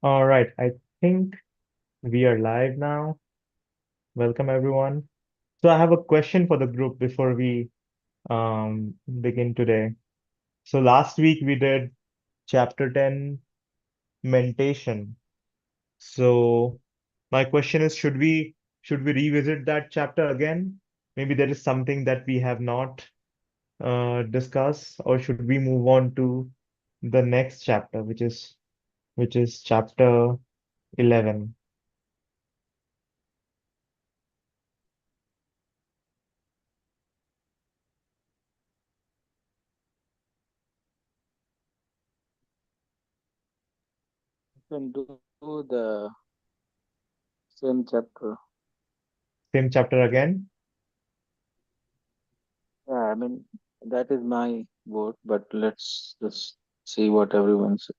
All right, I think we are live now. Welcome, everyone. So, I have a question for the group before we begin today. So, last week we did chapter 10, mentation. So, my question is, should we revisit that chapter again? Maybe there is something that we have not discussed, or should we move on to the next chapter, which is chapter 11? Can do the same chapter. Same chapter again? Yeah, I mean, that is my vote, but let's just see what everyone says.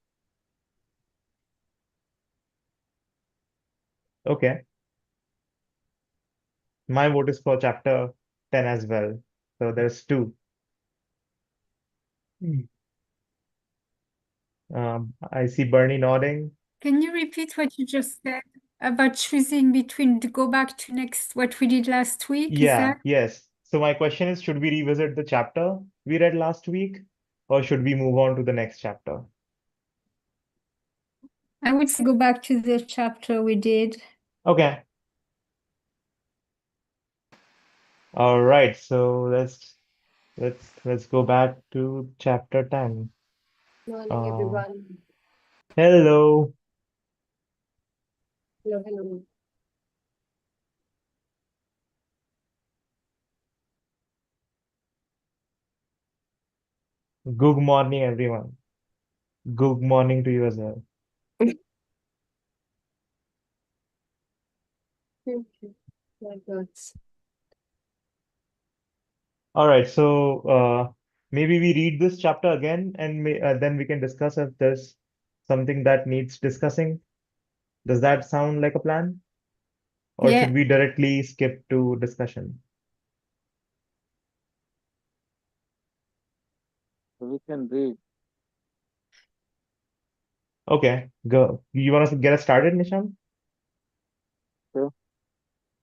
Okay. My vote is for chapter 10 as well. So there's two. Mm. I see Bernie nodding. Can you repeat what you just said about choosing between to go back to next what we did last week? Is Yeah, that? yes. So my question is, should we revisit the chapter we read last week, or should we move on to the next chapter? I would say go back to the chapter we did. Okay. All right. So let's go back to chapter 10. Morning, Uh, everyone. hello. Hello, hello. Good morning, everyone. Good morning to you as well. Thank you. My God. All right, so maybe we read this chapter again, and then we can discuss if there's something that needs discussing. Does that sound like a plan? Or Yeah. should we directly skip to discussion? So we can read Okay, go. You want to get us started, Nishant? okay?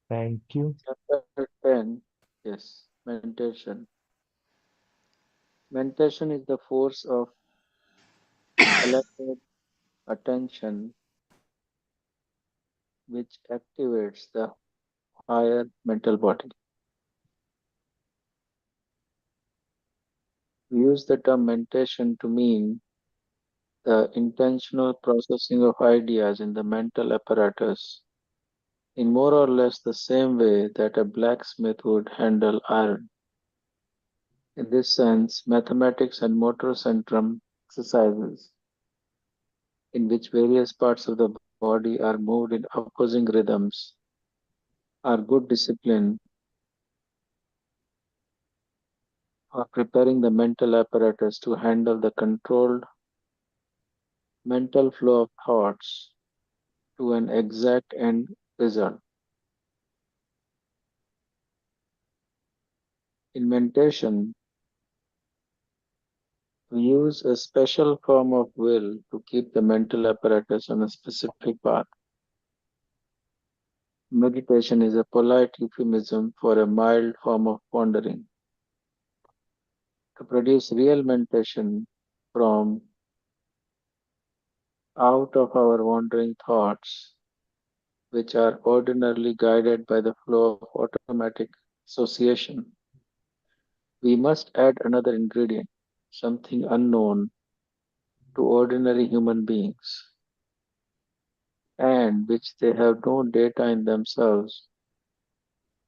Thank you. Chapter 10. Yes, meditation. Meditation is the force of collected attention which activates the higher mental body. We use the term meditation to mean the intentional processing of ideas in the mental apparatus in more or less the same way that a blacksmith would handle iron. In this sense, mathematics and motor centrum exercises, in which various parts of the body are moved in opposing rhythms, are good discipline for preparing the mental apparatus to handle the controlled mental flow of thoughts to an exact end result. In meditation, we use a special form of will to keep the mental apparatus on a specific path. Meditation is a polite euphemism for a mild form of pondering. To produce real meditation from out of our wandering thoughts, which are ordinarily guided by the flow of automatic association, we must add another ingredient, something unknown to ordinary human beings, and which they have no data in themselves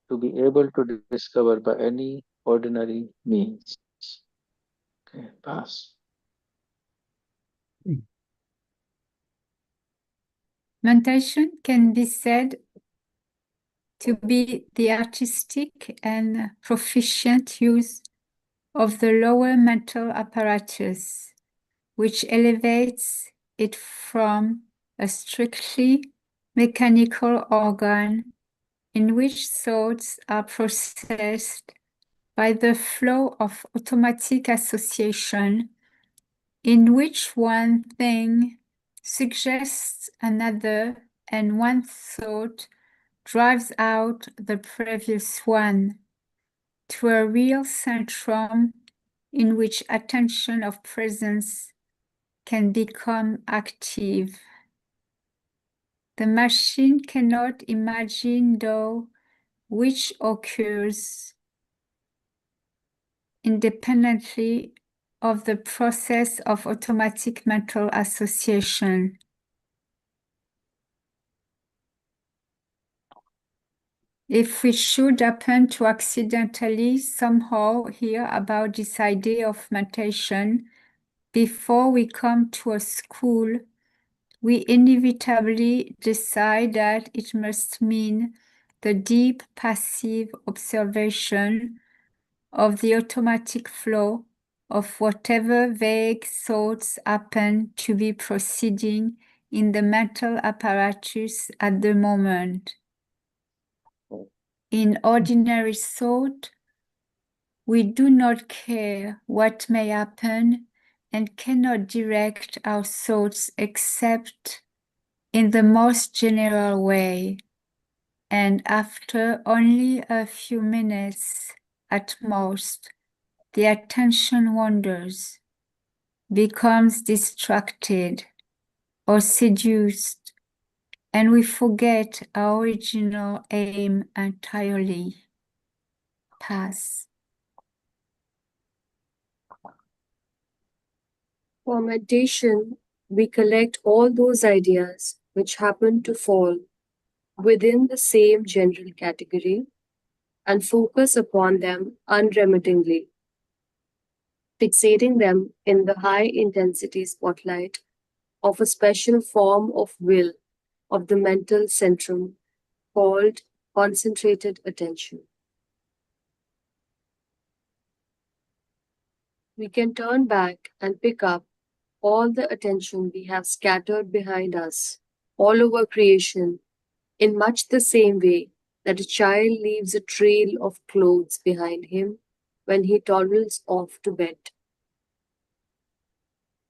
to be able to discover by any ordinary means. Okay, pass. Meditation can be said to be the artistic and proficient use of the lower mental apparatus, which elevates it from a strictly mechanical organ in which thoughts are processed by the flow of automatic association, in which one thing suggests another, and one thought drives out the previous one to a real centrum in which attention of presence can become active. The machine cannot imagine, though, which occurs independently of the process of automatic mental association. If we should happen to accidentally somehow hear about this idea of mentation before we come to a school, we inevitably decide that it must mean the deep passive observation of the automatic flow of whatever vague thoughts happen to be proceeding in the mental apparatus at the moment. In ordinary thought, we do not care what may happen and cannot direct our thoughts except in the most general way, and after only a few minutes at most, the attention wanders, becomes distracted or seduced, and we forget our original aim entirely. Pass. For meditation, we collect all those ideas which happen to fall within the same general category and focus upon them unremittingly, fixating them in the high intensity spotlight of a special form of will of the mental centrum called concentrated attention. We can turn back and pick up all the attention we have scattered behind us all over creation in much the same way that a child leaves a trail of clothes behind him when he toddles off to bed.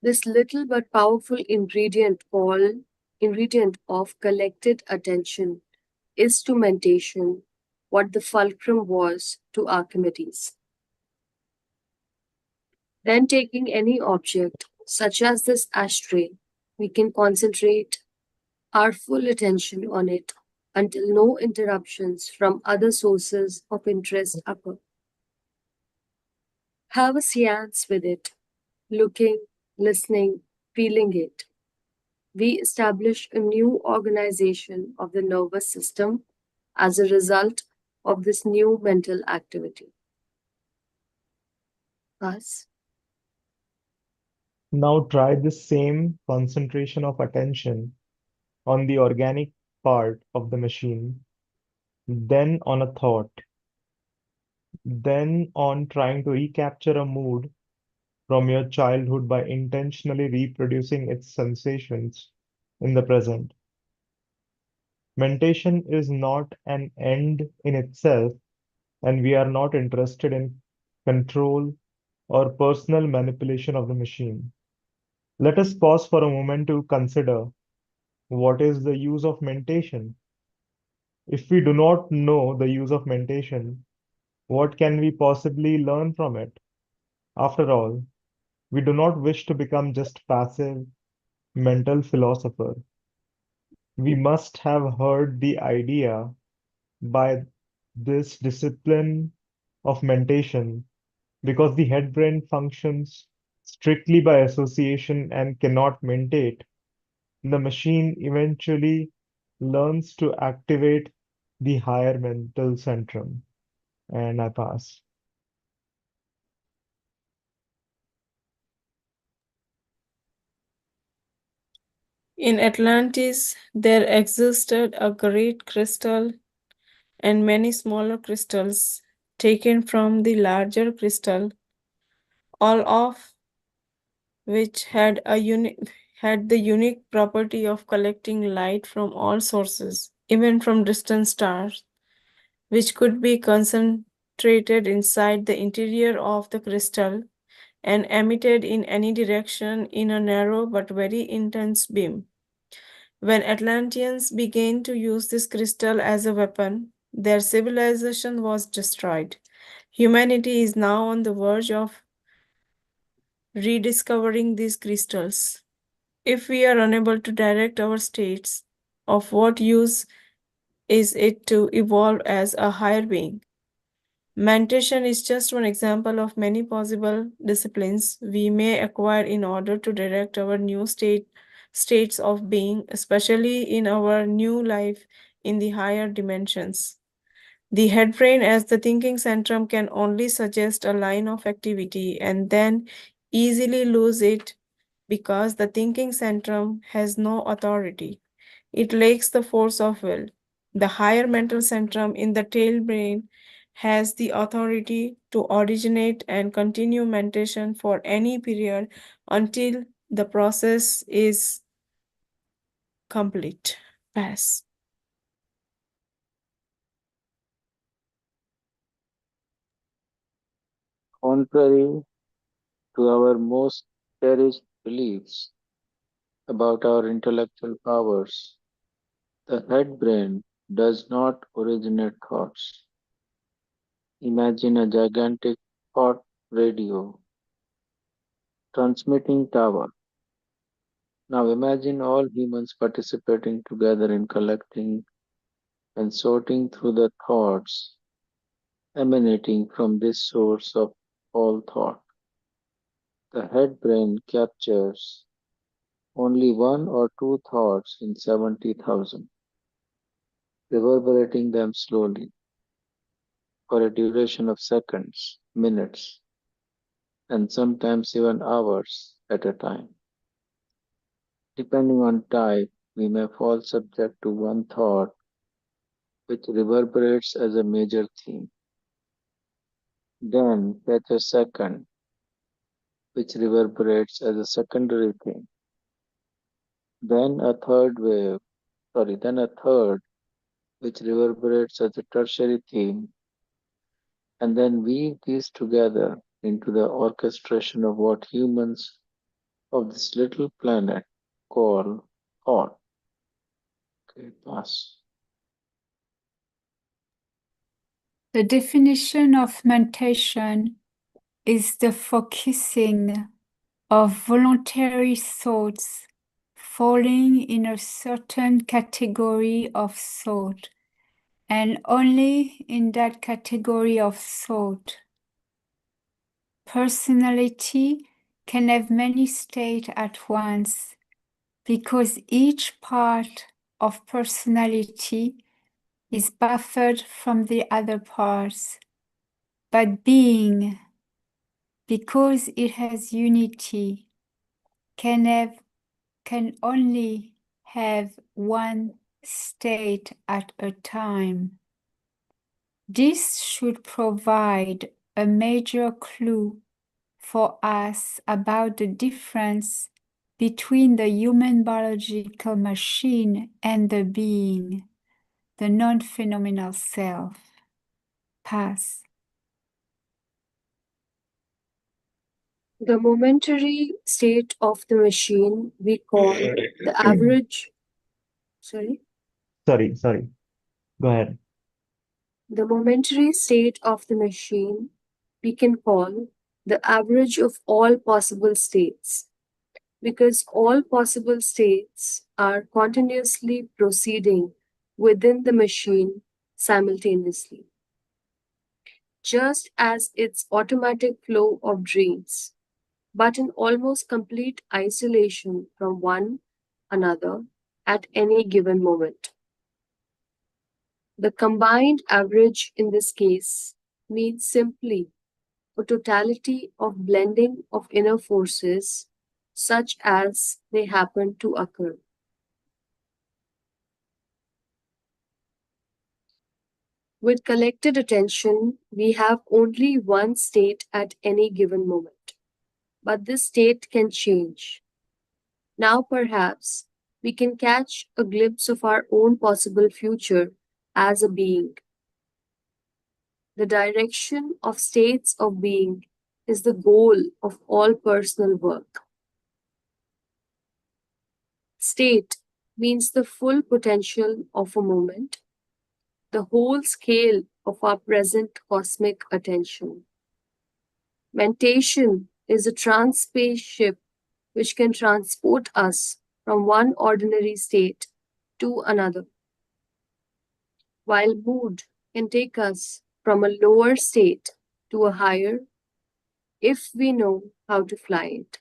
This little but powerful ingredient of collected attention is to mentation what the fulcrum was to Archimedes. Then taking any object, such as this ashtray, we can concentrate our full attention on it until no interruptions from other sources of interest occur. Have a seance with it, looking, listening, feeling it. We establish a new organization of the nervous system as a result of this new mental activity. Thus, Now try the same concentration of attention on the organic part of the machine, then on a thought, then on trying to recapture a mood from your childhood by intentionally reproducing its sensations in the present. Mentation is not an end in itself, and we are not interested in control or personal manipulation of the machine. Let us pause for a moment to consider what is the use of mentation. If we do not know the use of mentation, what can we possibly learn from it? After all, we do not wish to become just passive mental philosopher. We must have heard the idea by this discipline of mentation because the head brain functions strictly by association and cannot mentate. The machine eventually learns to activate the higher mental centrum. And I pass. In Atlantis, there existed a great crystal and many smaller crystals taken from the larger crystal, all of which had the unique property of collecting light from all sources, even from distant stars, which could be concentrated inside the interior of the crystal and emitted in any direction in a narrow but very intense beam. When Atlanteans began to use this crystal as a weapon, their civilization was destroyed. Humanity is now on the verge of rediscovering these crystals. If we are unable to direct our states, of what use is it to evolve as a higher being? Mentation is just one example of many possible disciplines we may acquire in order to direct our new states of being, especially in our new life in the higher dimensions. The head brain as the thinking centrum can only suggest a line of activity and then easily lose it because the thinking centrum has no authority. It lacks the force of will. The higher mental centrum in the tail brain has the authority to originate and continue mentation for any period until the process is complete. Pass. Contrary to our most cherished beliefs about our intellectual powers, the head brain does not originate thoughts. Imagine a gigantic thought radio transmitting tower. Now imagine all humans participating together in collecting and sorting through the thoughts emanating from this source of all thought. The head brain captures only one or two thoughts in 70,000, reverberating them slowly for a duration of seconds, minutes, and sometimes even hours at a time. Depending on type, we may fall subject to one thought which reverberates as a major theme, then catch a second which reverberates as a secondary theme, then a third which reverberates as a tertiary theme, and then weave these together into the orchestration of what humans of this little planet call thought. Okay, pass. The definition of mentation is the focusing of voluntary thoughts falling in a certain category of thought, and only in that category of thought. Personality can have many states at once because each part of personality is buffered from the other parts. But being, because it has unity, can only have one state at a time. This should provide a major clue for us about the difference between the human biological machine and the being, the non-phenomenal self. Pass. The momentary state of the machine we call the average. Sorry. Sorry. Go ahead. The momentary state of the machine we can call the average of all possible states, because all possible states are continuously proceeding within the machine simultaneously, just as its automatic flow of dreams, but in almost complete isolation from one another at any given moment. The combined average in this case means simply a totality of blending of inner forces such as they happen to occur. With collected attention, we have only one state at any given moment, but this state can change. Now perhaps we can catch a glimpse of our own possible future as a being. The direction of states of being is the goal of all personal work. State means the full potential of a moment, the whole scale of our present cosmic attention. Mentation is a trance spaceship which can transport us from one ordinary state to another, while mood can take us from a lower state to a higher if we know how to fly it.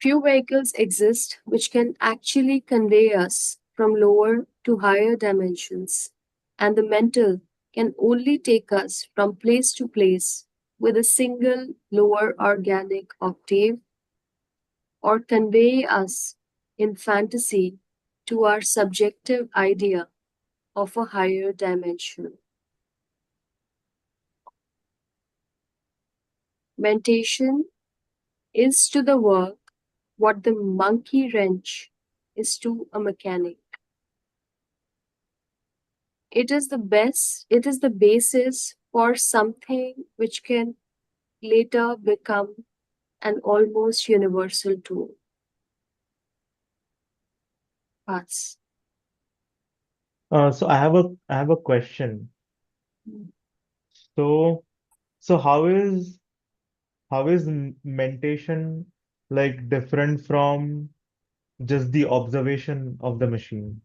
Few vehicles exist which can actually convey us from lower to higher dimensions, and the mental can only take us from place to place with a single lower organic octave, or convey us in fantasy to our subjective idea of a higher dimension. Mentation is to the work what the monkey wrench is to a mechanic. It is the basis for something which can later become an almost universal tool. Us. So I have a question. So how is mentation like different from just the observation of the machine?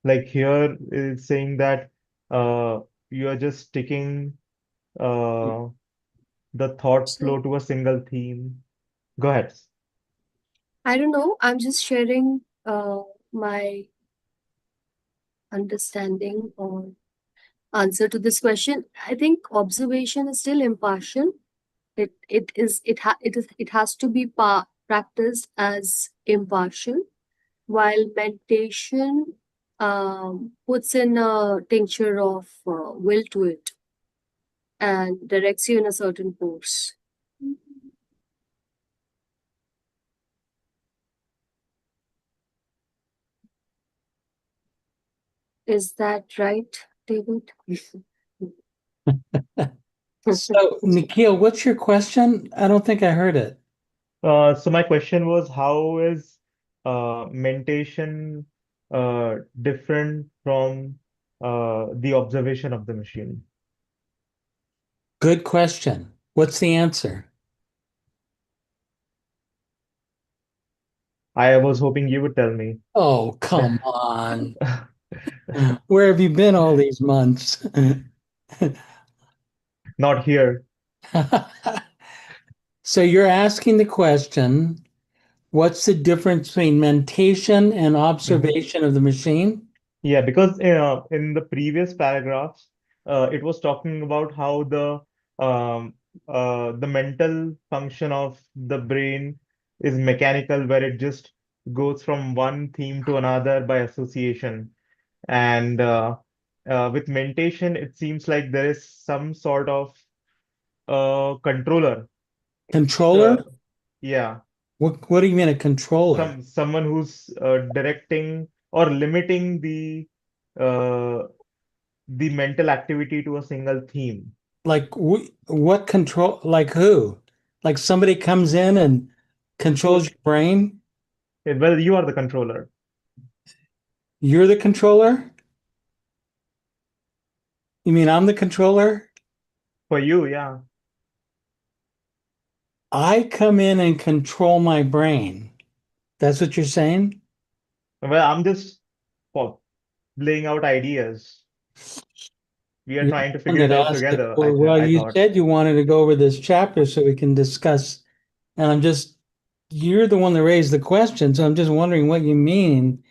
Like here it's saying that uh, you are just sticking uh, the thought So flow to a single theme. Go ahead. I don't know. I'm just sharing my understanding or answer to this question. I think observation is still impartial. It has to be practiced as impartial, while meditation puts in a tincture of will to it and directs you in a certain course. Is that right, David? So, Nikhil, what's your question? I don't think I heard it. So my question was, how is mentation different from the observation of the machine? Good question. What's the answer? I was hoping you would tell me. Oh, come on. Where have you been all these months? Not here. So you're asking the question, what's the difference between mentation and observation of the machine? Yeah, because in the previous paragraphs, it was talking about how the mental function of the brain is mechanical, where it just goes from one theme to another by association. And with mentation, it seems like there is some sort of controller. Controller? So, yeah, What do you mean a controller? someone who's directing or limiting uh, the mental activity to a single theme. Like what control, like who? Like somebody comes in and controls your brain? Well, you are the controller. You're the controller? You mean I'm the controller? For you, yeah. I come in and control my brain. That's what you're saying? Well, I'm just po- laying out ideas. We are You're trying the to one figure that it out asked it. together, Well, I you thought. said you wanted to go over this chapter so we can discuss, and you're the one that raised the question, so I'm just wondering what you mean.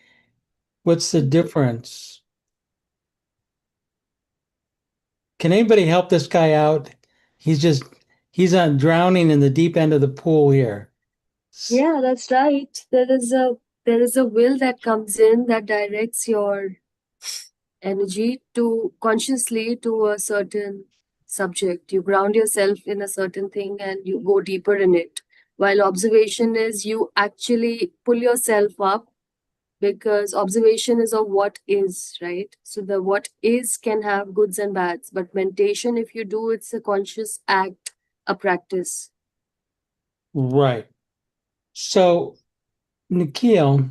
What's the difference? Can anybody help this guy out? He's on drowning in the deep end of the pool here. Yeah, that's right. There is a will that comes in that directs your energy to consciously to a certain subject. You ground yourself in a certain thing and you go deeper in it. While observation is you actually pull yourself up because observation is of what is, right? So the what is can have goods and bads, but mentation, if you do, it's a conscious act, a practice. Right. So, Nikhil,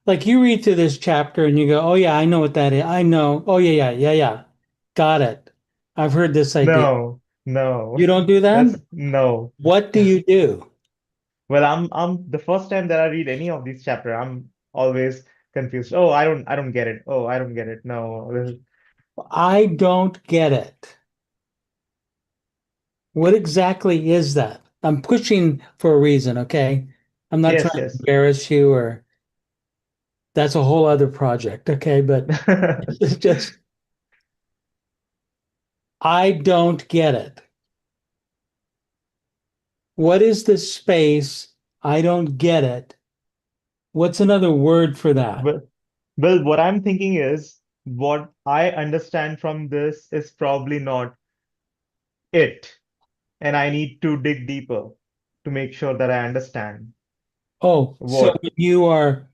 like you read through this chapter and you go, oh yeah, I know what that is. I know. Oh yeah. Got it. I've heard this idea. No. You don't do that? No. What do you do? Well, I'm the first time that I read any of these chapter, I'm always confused. Oh, I don't get it. Oh, I don't get it. No. I don't get it. What exactly is that? I'm pushing for a reason, okay? I'm not Yes, trying to yes. embarrass you or that's a whole other project, okay? But it's just, I don't get it. What is the space? I don't get it. What's another word for that? Well, well, what I'm thinking is what I understand from this is probably not it, and I need to dig deeper to make sure that I understand Oh, so what. you're,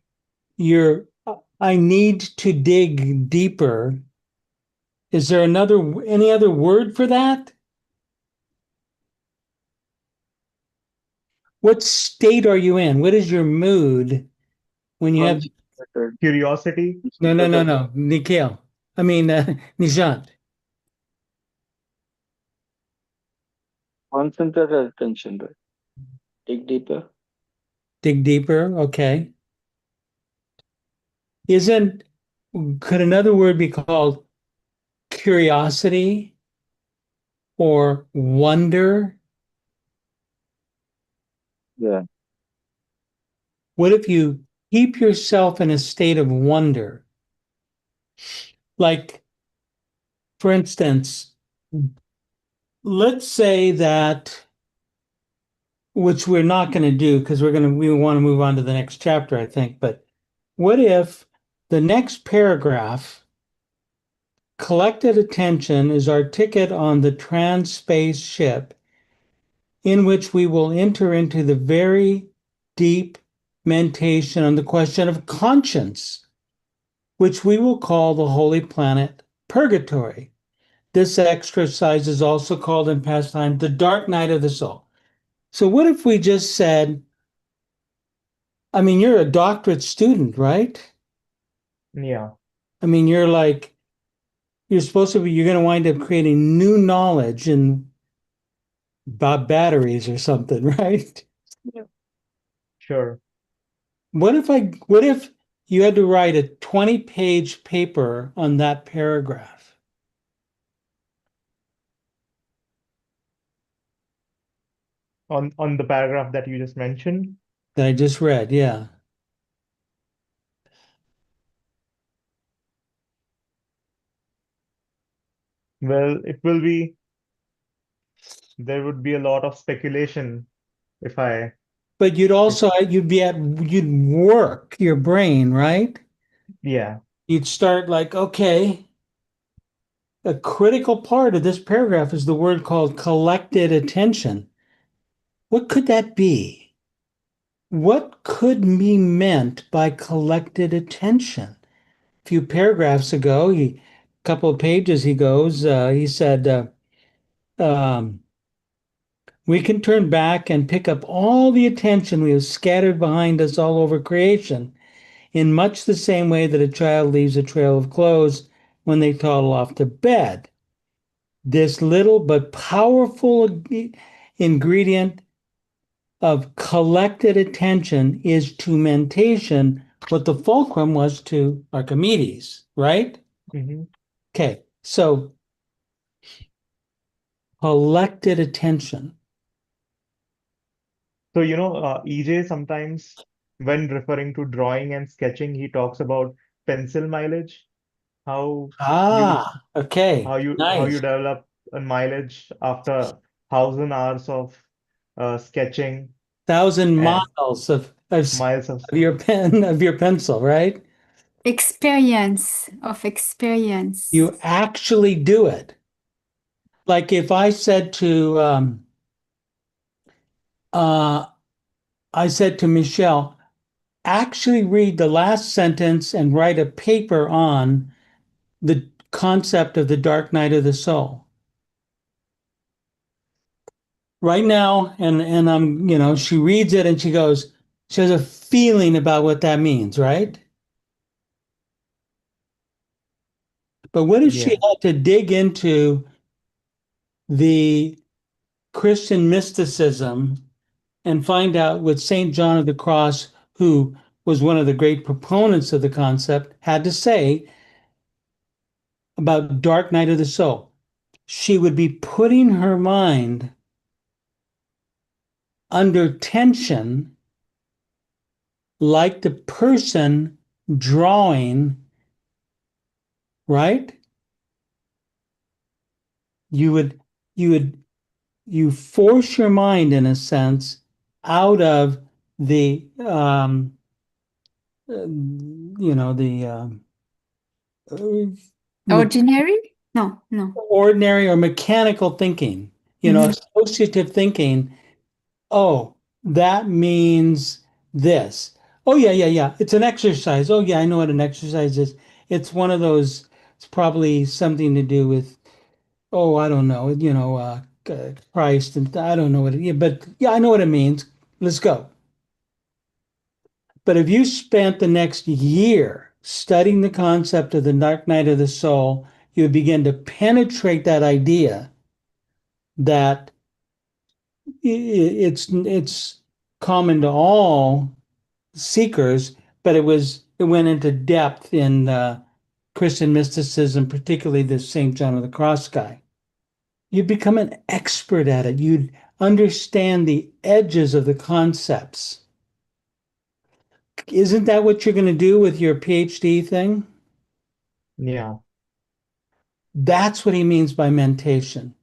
I need to dig deeper. Is there any other word for that? What state are you in? What is your mood when you have, Concentrated. Curiosity? no, Nikhil. I mean, Nishant. Concentrated attention, right? Dig deeper. Dig deeper. Okay. Isn't, could another word be called curiosity or wonder? Yeah. What if you keep yourself in a state of wonder? Like, for instance, let's say that, which we're not going to do because we want to move on to the next chapter, I think. But what if the next paragraph, collected attention is our ticket on the trans space ship in which we will enter into the very deep mentation on the question of conscience, which we will call the holy planet purgatory. This exercise is also called in past time the dark night of the soul. So, what if we just said, I mean, you're a doctorate student, right? Yeah. I mean, you're supposed to be, you're going to wind up creating new knowledge in about batteries or something, right? Sure. What if you had to write a 20-page paper on that paragraph? On the paragraph that you just mentioned. That I just read? Yeah. Well, there would be a lot of speculation if I, But if, you'd work your brain, right? yeah. You'd start like, okay, a critical part of this paragraph is the word called collected attention. What could that be? What could be meant by collected attention? A few paragraphs ago, a couple of pages, he said, we can turn back and pick up all the attention we have scattered behind us all over creation in much the same way that a child leaves a trail of clothes when they toddle off to bed. This little but powerful ingredient of collected attention is to mentation what the fulcrum was to Archimedes, right? Hmm. Okay, so collected attention. So, EJ sometimes, when referring to drawing and sketching, he talks about pencil mileage, how you Okay, how you nice. develop a mileage after 1,000 hours of sketching 1,000 and miles miles of. of your pen of your pencil, right? Experience of experience. You actually do it. Like if uh, I said to Michelle, actually read the last sentence and write a paper on the concept of the dark night of the soul. Right now, and I'm, she reads it and she goes, she has a feeling about what that means, right? But what if she Yeah. had to dig into the Christian mysticism and find out what St. John of the Cross, who was one of the great proponents of the concept, had to say about dark night of the soul? She would be putting her mind under tension like the person drawing, right? You would, you would, you force your mind in a sense out of the, the Ordinary? No, no. ordinary or mechanical thinking, Mhm. associative thinking. Oh, that means this. Oh, yeah, yeah, yeah. It's an exercise. Oh, yeah, I know what an exercise is. It's one of those, it's probably something to do with, oh, I don't know, Christ, and I don't know what it is, but yeah, I know what it means. Let's go. But if you spent the next year studying the concept of the dark night of the soul, you would begin to penetrate that idea that it's common to all seekers, but it went into depth in Christian mysticism, particularly the St. John of the Cross guy. You'd become an expert at it. You'd understand the edges of the concepts. Isn't that what you're going to do with your PhD thing? Yeah. That's what he means by mentation.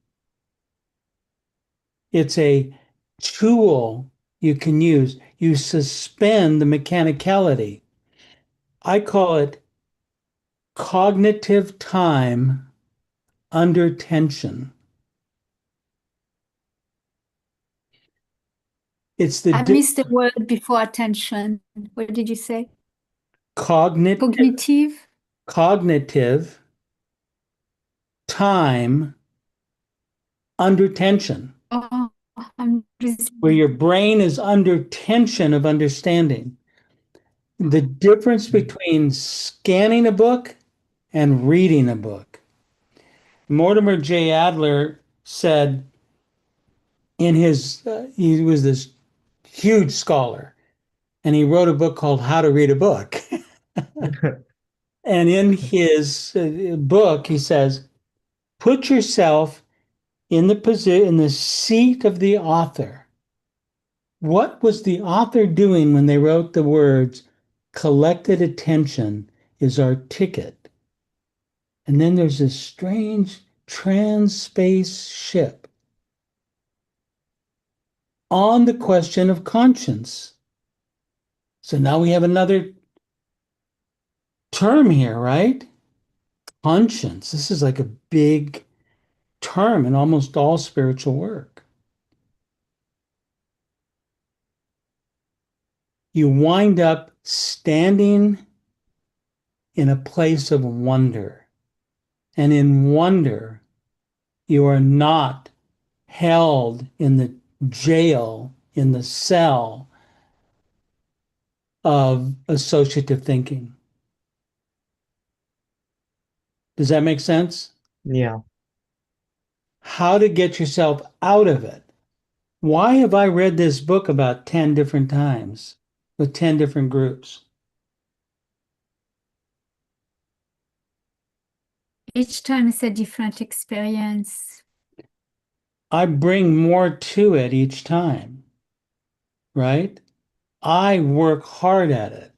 It's a tool you can use. You suspend the mechanicality. I call it cognitive time under tension. It's I the missed the word before attention. What did you say? cognitive Cognitive? time under tension, Oh, I'm where listening. your brain is under tension of understanding. The difference between scanning a book and reading a book. Mortimer J. Adler said in he was this huge scholar, and he wrote a book called How to Read a Book. And in his book, he says, put yourself in the seat of the author. What was the author doing when they wrote the words, collected attention is our ticket? And then there's this strange trans-space ship on the question of conscience. So now we have another term here, right? Conscience. This is like a big term in almost all spiritual work. You wind up standing in a place of wonder. And in wonder, you are not held in the jail, in the cell of associative thinking. Does that make sense? Yeah. How to get yourself out of it. Why have I read this book about 10 different times with 10 different groups? Each time is a different experience. I bring more to it each time, right? I work hard at it.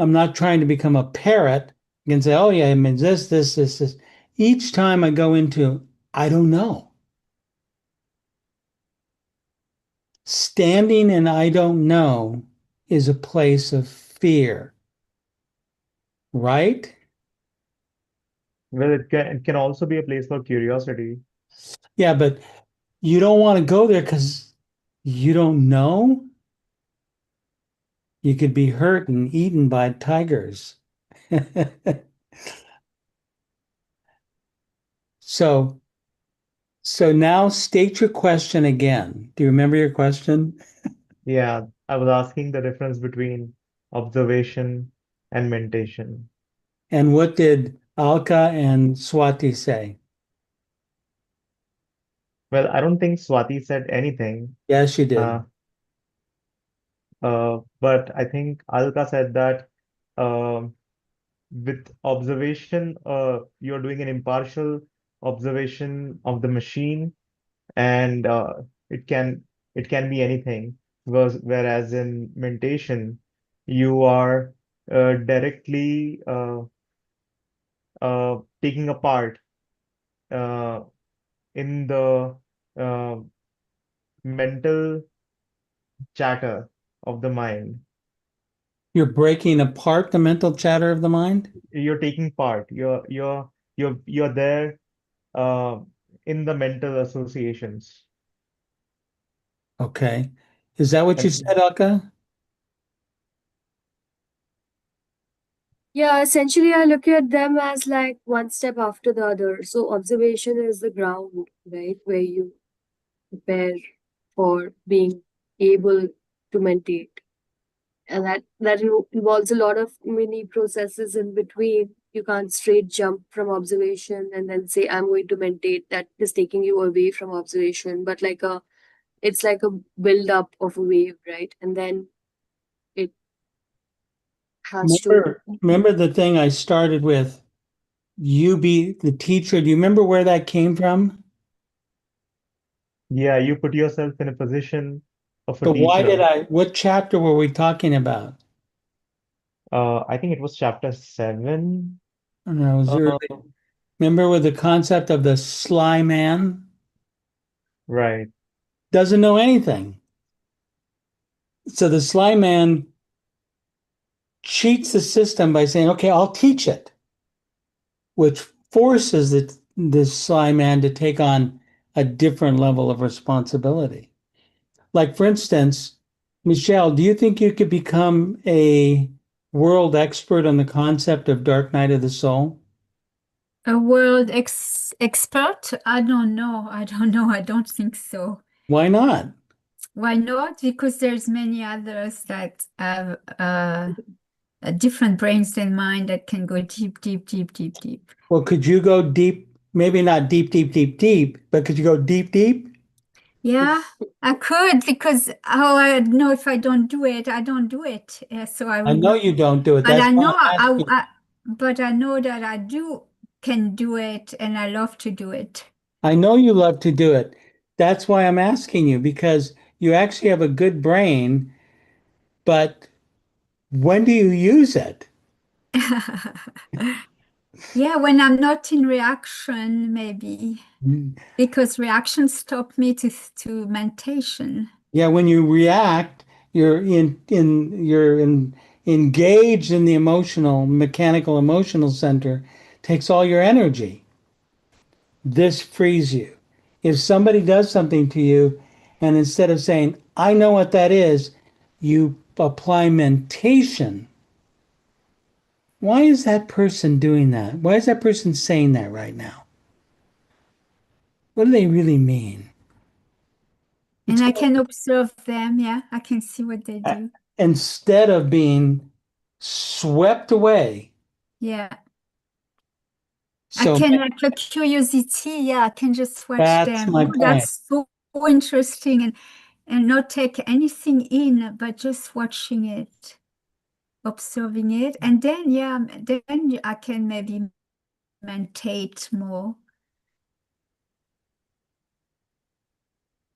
I'm not trying to become a parrot and say, oh, yeah, it means this. Each time I go into, I don't know. Standing in I don't know is a place of fear, right? Well, it can also be a place for curiosity. Yeah, but you don't want to go there because you don't know. You could be hurt and eaten by tigers. So, so now state your question again. Do you remember your question? Yeah, I was asking the difference between observation and mentation. And what did Alka and Swati say? Well, I don't think Swati said anything, Yes, you uh, did. but I think Alka said that um with observation, you're doing an impartial observation of the machine, and it can it can be anything. Whereas in mentation, you are directly taking a part uh, in the uh, mental chatter of the mind. You're breaking apart the mental chatter of the mind? You're taking part. You're there uh, in the mental associations. Okay. Is that what you And said, Alka? Yeah, essentially, I look at them as like one step after the other. So, observation is the ground, right, where you prepare for being able to meditate. And that involves a lot of mini processes in between. You can't straight jump from observation and then say, I'm going to meditate. That is taking you away from observation. But it's like a build up of a wave, right? And then it has to. Remember the thing I started with, you be the teacher. Do you remember where that came from? yeah, you put yourself in a position of a So teacher. what chapter were we talking about? I think it was chapter 7. And I was Uh, early. Remember with the concept of the sly man? right. Doesn't know anything. So the sly man cheats the system by saying, okay, I'll teach it, which forces this sly man to take on a different level of responsibility. Like, for instance, Michelle, do you think you could become a world expert on the concept of Dark Night of the Soul? A world expert? I don't know. I don't know. I don't think so. Why not? Why not? Because there's many others that have different brains than mine that can go deep, deep, deep, deep, deep. Well, could you go deep? Maybe not deep, deep, deep, deep, but could you go deep, deep? Yeah, I could because how I know if I don't do it, I don't do it. So I I would know know. you don't do it. But That's I why know I'm asking. but I know that I do can do it and I love to do it. I know you love to do it. That's why I'm asking you because you actually have a good brain, but when do you use it? Yeah, when I'm not in reaction, maybe because reactions stop me to mentation. Yeah, when you react, you're engaged in the emotional, mechanical emotional center, takes all your energy. This frees you. If somebody does something to you, and instead of saying, I know what that is, you apply mentation. Why is that person doing that? Why is that person saying that right now? What do they really mean? And It's I can observe them. Yeah, I can see what they do. instead of being swept away. Yeah. I So can like a curiosity, yeah, I can just watch that's them. my Oh, point. that's so interesting and not take anything in, but just watching it, observing it. And then yeah, then I can maybe meditate more.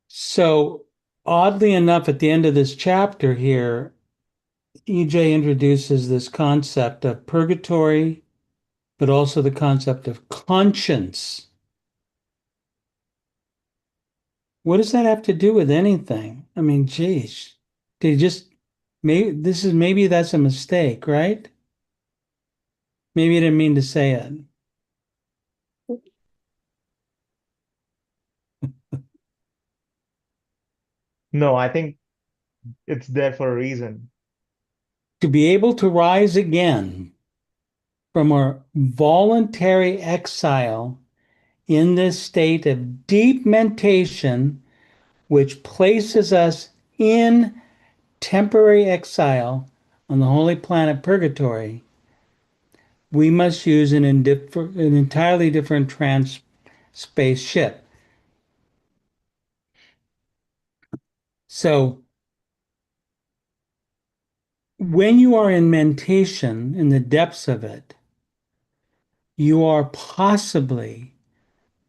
So oddly enough, at the end of this chapter here, EJ introduces this concept of purgatory, but also the concept of conscience. What does that have to do with anything? I mean, geez, they just maybe that's a mistake, right? Maybe I didn't mean to say it. No, I think it's there for a reason. to be able to rise again from our voluntary exile in this state of deep mentation, which places us in temporary exile on the holy planet Purgatory, we must use an entirely different space ship. So when you are in mentation, in the depths of it, you are possibly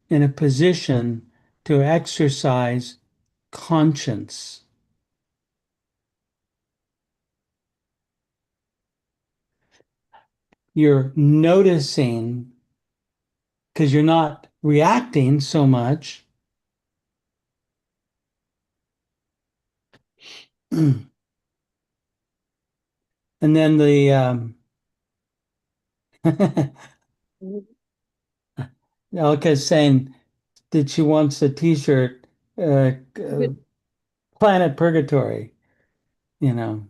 in a position to exercise conscience. You're noticing because you're not reacting so much. And then Elka's saying that she wants a t-shirt, Planet Purgatory, you know.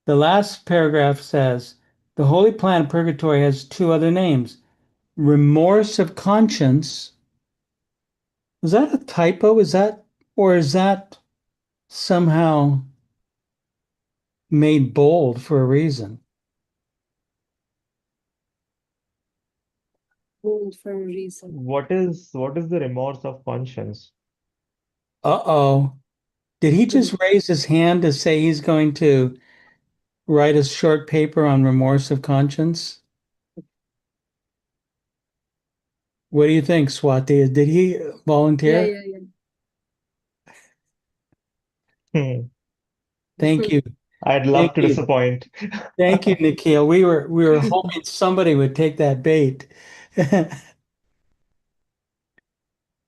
The last paragraph says, the Holy Planet Purgatory has two other names, remorse of conscience. Is that a typo? Is that somehow made bold for a reason? Bold for a reason. What is the remorse of conscience? Uh-oh. Did he just raise his hand to say he's going to write a short paper on remorse of conscience? What do you think, Swati? Did he Yeah, volunteer? yeah, yeah. Hmm. Thank you. I'd love Thank to you. disappoint. Thank you, Nikhil. We were hoping somebody would take that bait.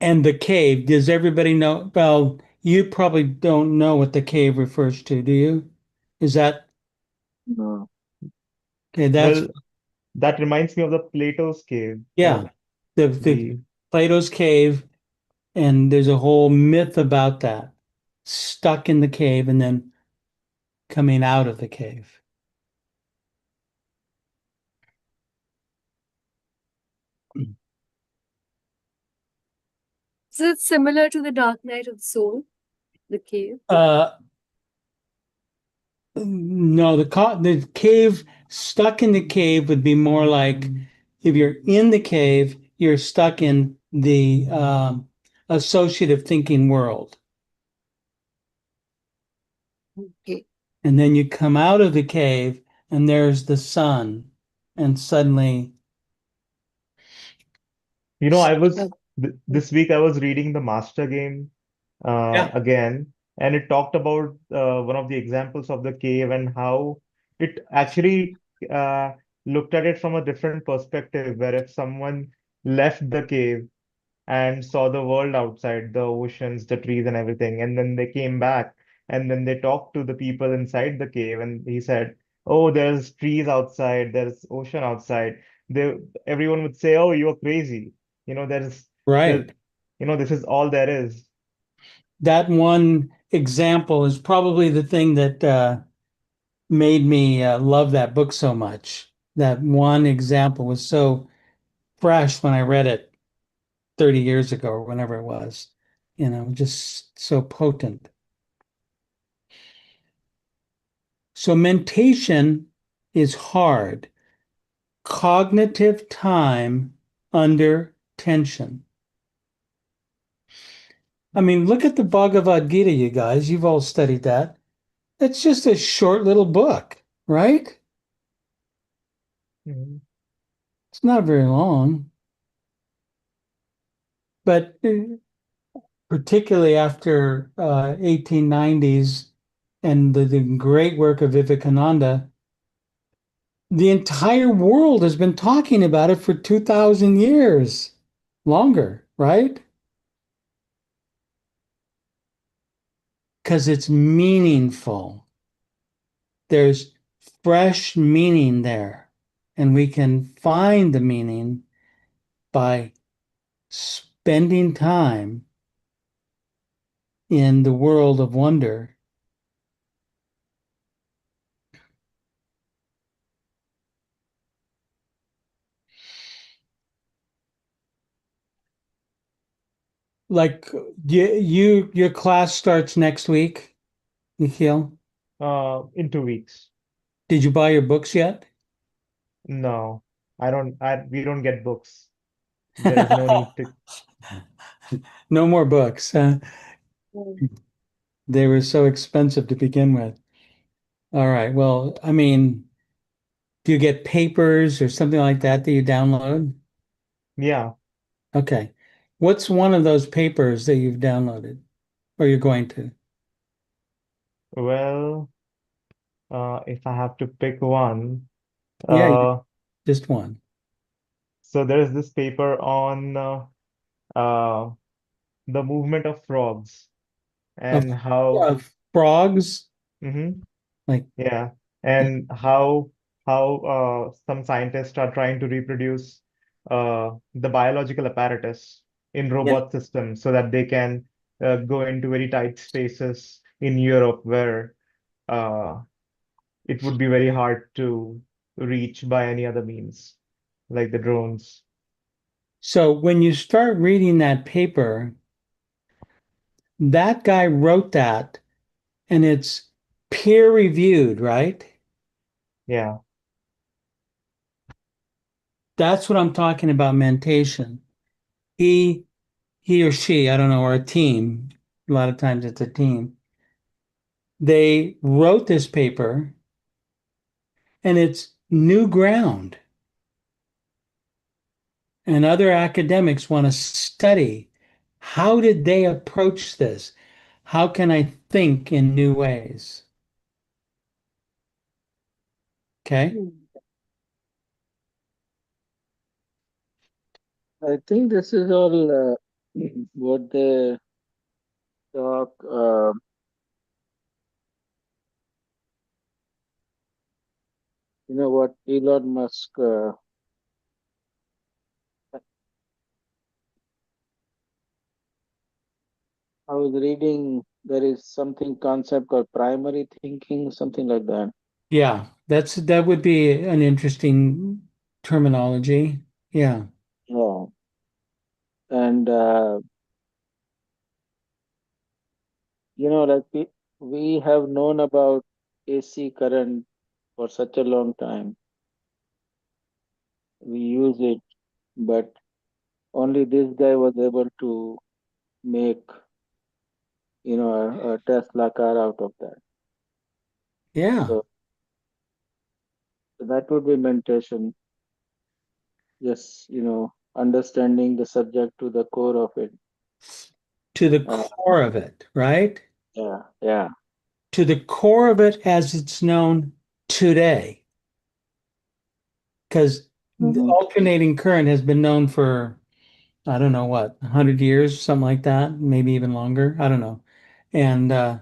And the cave, does everybody know? Well, you probably don't know what the cave refers to, do you? Is that No. okay? That's Well, that reminds me of the Plato's cave. yeah, the The Plato's cave, and there's a whole myth about that. Stuck in the cave and then coming out of the cave. Is it similar to the Dark Night of the Soul, the cave? No, the cave, stuck in the cave would be more like if you're in the cave, you're stuck in the associative thinking world. Okay. And then you come out of the cave and there's the sun. And suddenly, I was Uh, this week I was reading the Master Game yeah, again, and it talked about one of the examples of the cave and how it actually uh, looked at it from a different perspective, where if someone left the cave and saw the world outside, the oceans, the trees, and everything. And then they came back and then they talked to the people inside the cave, and he said, "Oh, there's trees outside, there's ocean outside." They Everyone would say, "Oh, you're crazy. There, right. this is all there is." That one example is probably the thing that made me love that book so much. That one example was so fresh when I read it 30 years ago or whenever it was, just so potent. So mentation is hard, cognitive time under tension. I mean, look at the Bhagavad Gita, you guys. You've all studied that. It's just a short little book, right? Mhm. It's not very long. But particularly after 1890s and the great work of Vivekananda, the entire world has been talking about it for 2,000 years, longer, right? Because it's meaningful. There's fresh meaning there, and we can find the meaning by spending time in the world of wonder. like your class starts next week, Nikhil? In 2 weeks. Did you buy your books yet? No, we don't get books. There is no need to. No more books. They were so expensive to begin with. All right. Well, I mean, do you get papers or something like that that you download? Yeah. Okay. What's one of those papers that you've downloaded or you're going to? Well, if I have to pick one, Yeah, uh, just one. so there is this paper on uh, the movement of frogs Of, and how. of frogs, Mhm. like, Yeah, and how some scientists are trying to reproduce the biological apparatus in yeah. robot systems so that they can go into very tight spaces in Europe where uh, it would be very hard to reach by any other means, like the drones. So when you start reading that paper, that guy wrote that and it's peer reviewed, right? Yeah, That's what I'm talking about mentation. He he or she, I don't know, or a team. A lot of times it's a team. They wrote this paper and it's new ground. And other academics want to study how did they approach this? How can I think in new ways? Okay. I think this is all what they talk. What Elon Musk. I was reading. There is something concept called primary thinking, something like that. Yeah, that would be an interesting terminology. Yeah. Yeah, and like we have known about AC current for such a long time. We use it, but only this guy was able to make a Tesla car out of that. Yeah. So that would be meditation. Just understanding the subject to the core of it. To the Uh, core of it, right? yeah, yeah. To the core of it as it's known today. Because the Mhm. alternating current has been known for, I don't know what, 100 years, something like that, maybe even longer. I don't know. And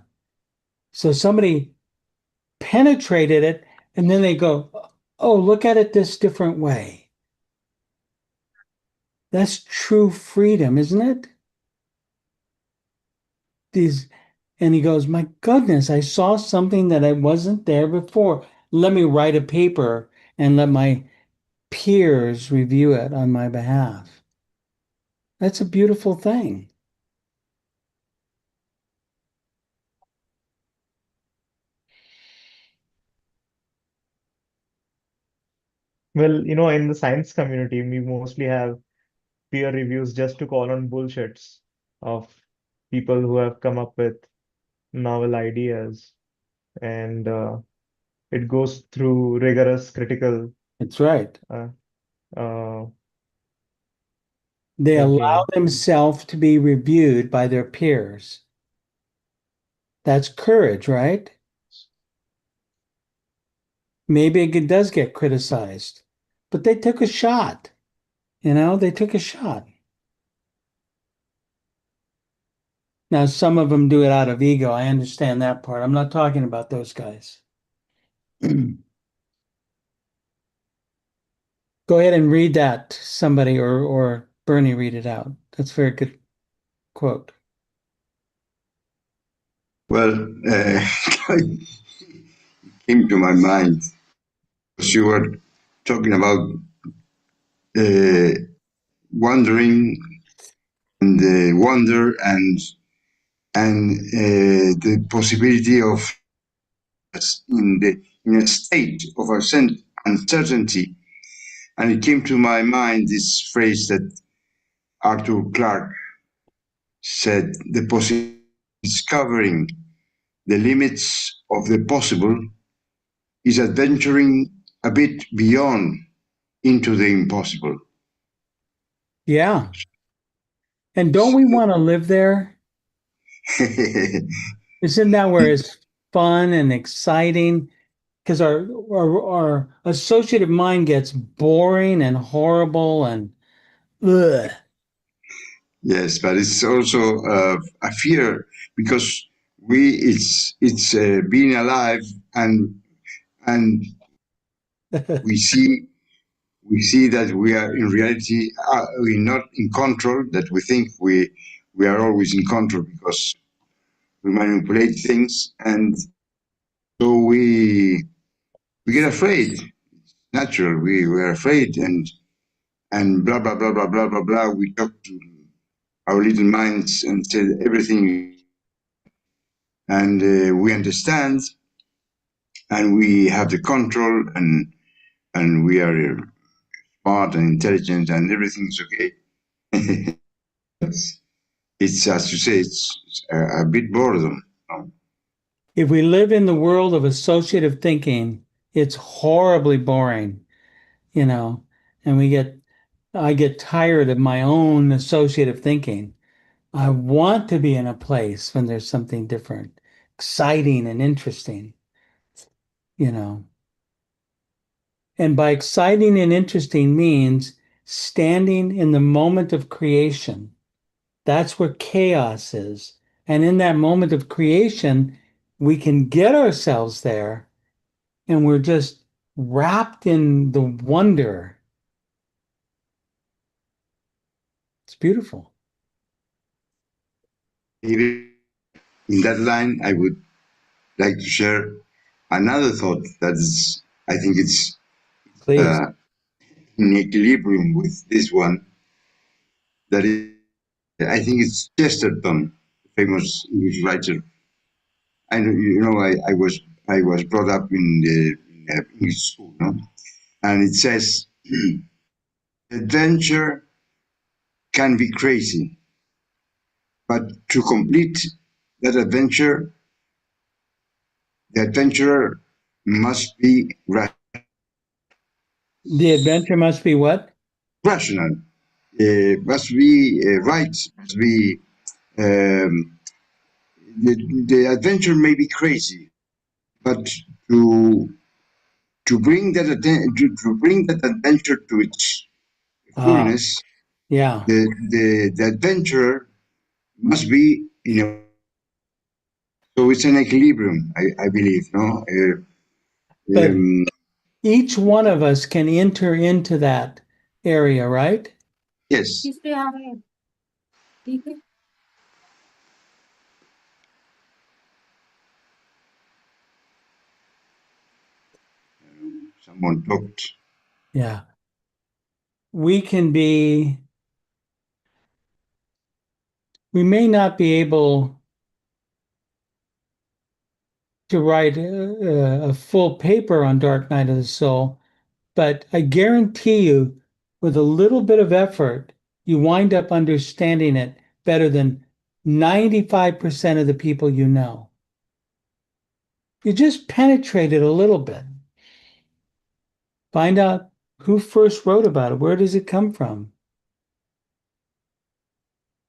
so somebody penetrated it, and then they go, oh, look at it this different way. That's true freedom, isn't it? These, and he goes, my goodness, I saw something that I wasn't there before. Let me write a paper and let my peers review it on my behalf. That's a beautiful thing. well, in the science community, we mostly have peer reviews just to call on bullshits of people who have come up with novel ideas, and it goes through rigorous critical That's right. uh, uh, They allow thinking. themselves to be reviewed by their peers. That's courage, right? Maybe it does get criticized, but they took a shot. They took a shot. Now, some of them do it out of ego. I understand that part. I'm not talking about those guys. Go ahead and read that, somebody, or Bernie, read it out. That's a very good quote. Well, came to my mind as you were talking about wondering and the wonder and the possibility of us in a state of uncertainty. And it came to my mind this phrase that Arthur Clarke said: the possibility of discovering the limits of the possible is adventuring a bit beyond into the impossible. Yeah. And don't we want to live there? Isn't that where it's fun and exciting? Because our associative mind gets boring and horrible and ugh. Yes, but it's also a fear because it's being alive, and we see that we are in reality we're not in control. That we think we are always in control because we manipulate things, and so we get afraid. Natural, we are afraid, and blah blah blah blah blah blah blah. We talk to our little minds and say everything, and we understand, and we have the control, and we are smart and intelligent, and everything's okay. It's, as you say, it's a bit boredom. If we live in the world of associative thinking, it's horribly boring, you know, and I get tired of my own associative thinking. I want to be in a place when there's something different, exciting and interesting, you know. And by exciting and interesting means standing in the moment of creation. That's where chaos is. And in that moment of creation, we can get ourselves there and we're just wrapped in the wonder. It's beautiful. Even in that line, I would like to share another thought that is, I think it's Please. in equilibrium with this one. That is, I think it's Chesterton, famous English writer. I know, I was brought up in the English school, no? And it says, adventure can be crazy, but to complete that adventure, the adventurer must be The adventure must be what? rational, must be right, must be the adventure may be crazy, but to bring that adventure to its fullness, Yeah. the adventurer must be in a, so it's an equilibrium, I believe, no? But each one of us can enter into that area, right? Yes. Someone talked. Yeah. We may not be able to write a full paper on Dark Night of the Soul, but I guarantee you, with a little bit of effort, you wind up understanding it better than 95% of the people you know. You just penetrate it a little bit. Find out who first wrote about it. Where does it come from?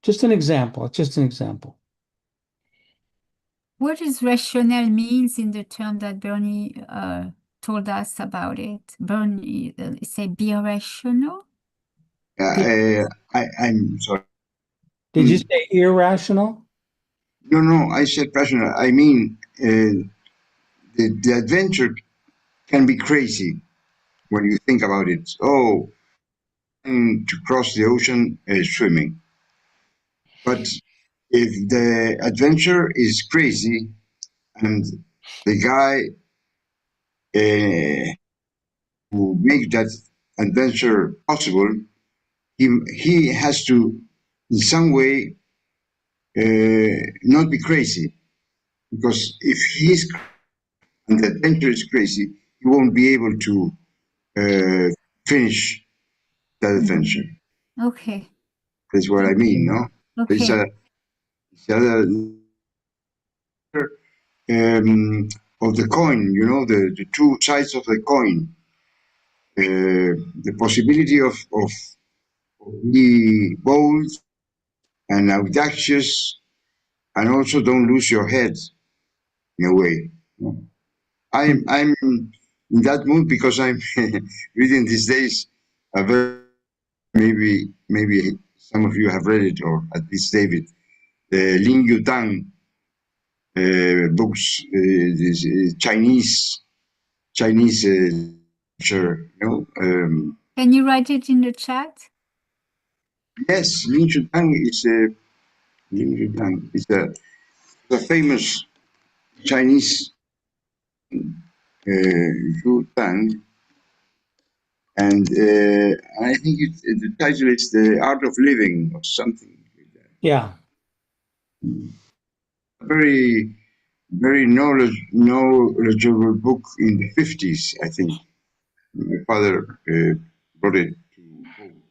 Just an example. Just an example. What does rationale means in the term that Bernie told us about it? Bernie say be rational? I'm sorry. Did you say irrational? No, I said rational. I mean, the adventure can be crazy when you think about it. Oh, to cross the ocean swimming. But if the adventure is crazy and the guy who makes that adventure possible, he has to in some way not be crazy, because if he's and the adventure is crazy, he won't be able to finish that adventure. Okay. That's what I mean, no? It's Okay. other of the coin, you know, the two sides of the coin. The possibility of be bold and audacious, and also don't lose your head in a way. I'm in that mood because I'm reading these days a very, maybe some of you have read it, or at least David, the Lin Yutang books, this Chinese sure, you know. Can you write it in the chat? Yes, Lin Yutang is a famous Chinese Zhu Tang, and I think the title is The Art of Living or something like that. Yeah. Very, very knowledgeable book in the 50s, I think. My father brought it to home.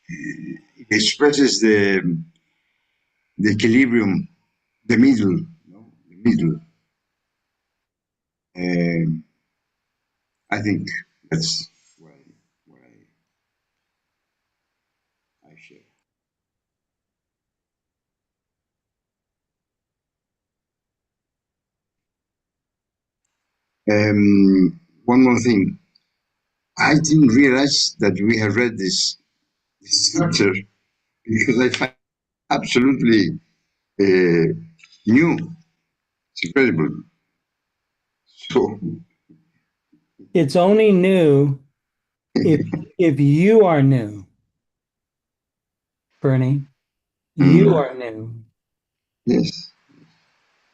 It expresses the equilibrium, the middle, you know, the middle. I think that's what I share. One more thing. I didn't realize that we had read this chapter because I find it absolutely new. It's incredible. So, It's only new if you are new, Bernie. You are new. yes,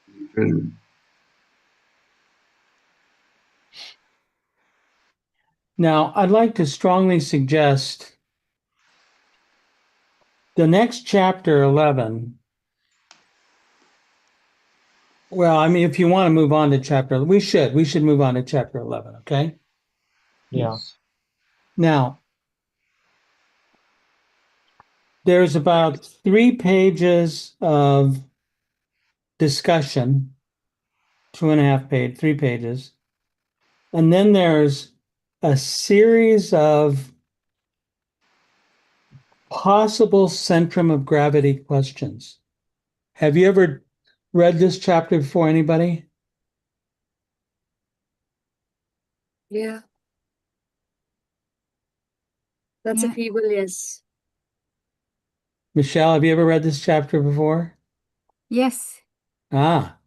incredible. Now, I'd like to strongly suggest the next chapter 11. Well, I mean, if you want to move on to chapter, we should move on to chapter 11. Okay. Yeah. Now, there's about 3 pages of discussion, 2.5 page, 3 pages. And then there's a series of possible centrum of gravity questions. Have you ever read this chapter before, anybody? Yeah, that's a Yeah. feeble yes. Michelle, have you ever read this chapter before? Yes. Ah,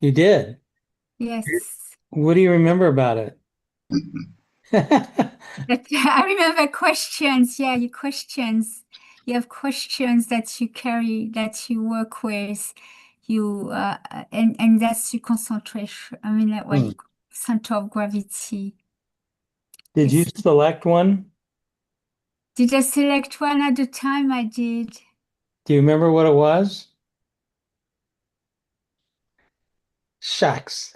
you did. Yes. What do you remember about it? But I remember questions. Yeah, you questions. You have questions that you carry, that you work with. You and that's your concentration. I mean, like what you center of gravity. Did you Yes. select one? Did I select one at the time? I did. Do you remember what it was? Shucks.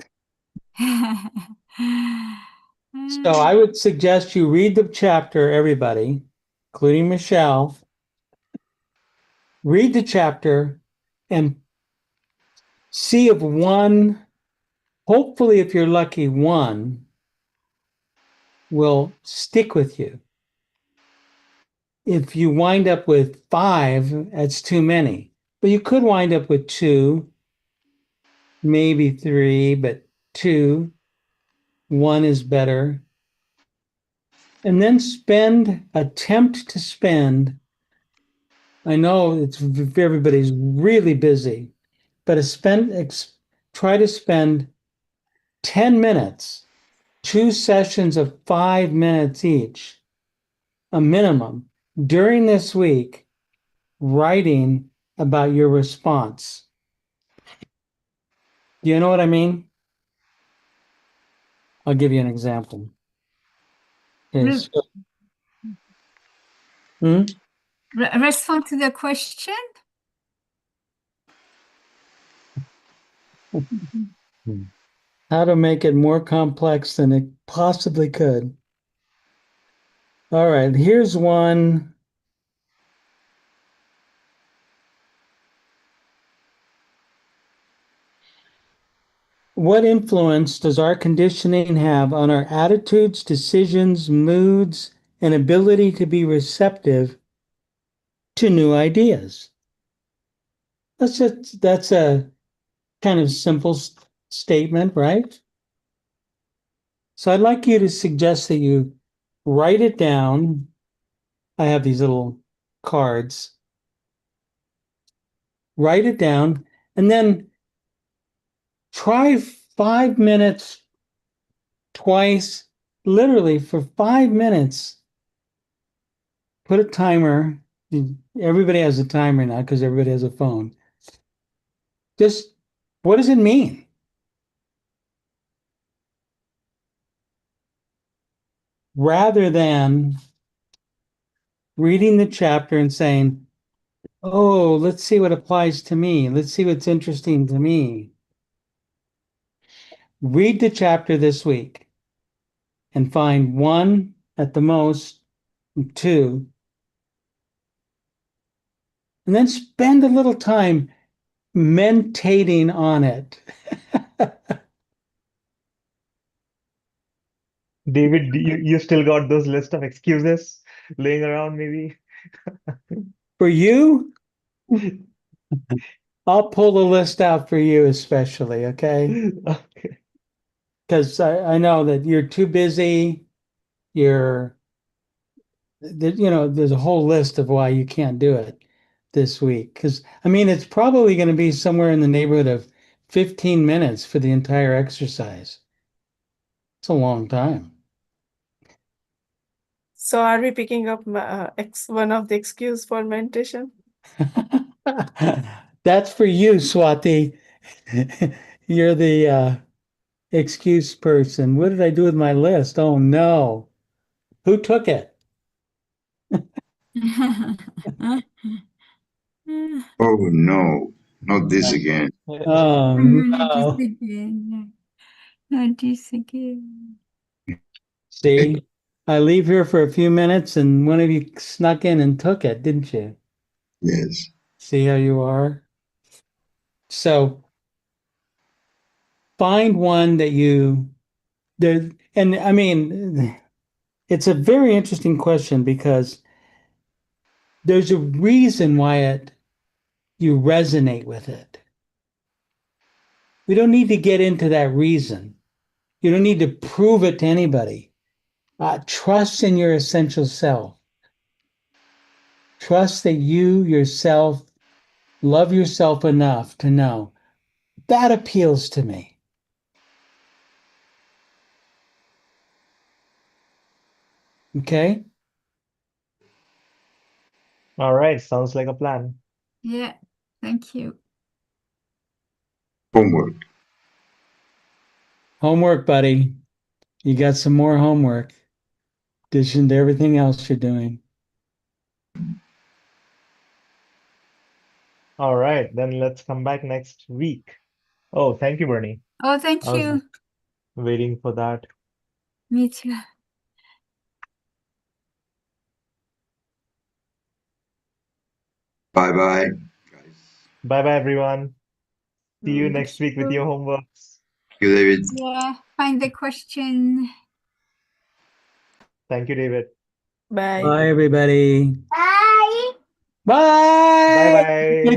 So I would suggest you read the chapter, everybody, including Michelle. Read the chapter and see if one, hopefully, if you're lucky, one will stick with you. If you wind up with 5, that's too many. But you could wind up with 2, maybe 3, but 2, 1 is better. And then attempt to spend. I know everybody's really busy, but try to spend 10 minutes, 2 sessions of 5 minutes each, a minimum, during this week, writing about your response. Do you know what I mean? I'll give you an example. Okay, Re- so, hmm? Respond to the question. How to make it more complex than it possibly could. All right, here's one. What influence does our conditioning have on our attitudes, decisions, moods, and ability to be receptive to new ideas? That's a kind of simple statement, right? So I'd like you to suggest that you write it down. I have these little cards. Write it down and then try 5 minutes twice, literally for 5 minutes. Put a timer. Everybody has a timer now because everybody has a phone. Just what does it mean? Rather than reading the chapter and saying, oh, let's see what applies to me. Let's see what's interesting to me. Read the chapter this week and find one at the most, two, and then spend a little time mentating on it. David, you still got those list of excuses laying around, maybe? For you, I'll pull the list out for you, especially, okay? Okay. Because I know that you're too busy. You're, there's a whole list of why you can't do it this week. Because, I mean, it's probably going to be somewhere in the neighborhood of 15 minutes for the entire exercise. It's a long time. So are we picking up one of the excuse for meditation? That's for you, Swati. You're the excuse person. What did I do with my list? Oh no. Who took it? Oh no, not this again. Oh Not this no. again. Not this again. See, I leave here for a few minutes and one of you snuck in and took it, didn't you? Yes. See how you are? So find one that you there, and I mean, it's a very interesting question because there's a reason why you resonate with it. We don't need to get into that reason. You don't need to prove it to anybody. Trust in your essential self. Trust that you yourself love yourself enough to know that appeals to me. Okay? All right, sounds like a plan. Yeah, thank you. Homework. Homework, buddy. You got some more homework. Addition to everything else you're doing. All right, then let's come back next week. Oh, thank you, Bernie. Oh, thank I was you. waiting for that. Me too. Bye bye. Bye bye, everyone. See you Thank next week with your you. homeworks. Thank you, David. Yeah, find the question. Thank you, David. Bye. Bye, everybody. Bye. Bye. Bye Good bye. to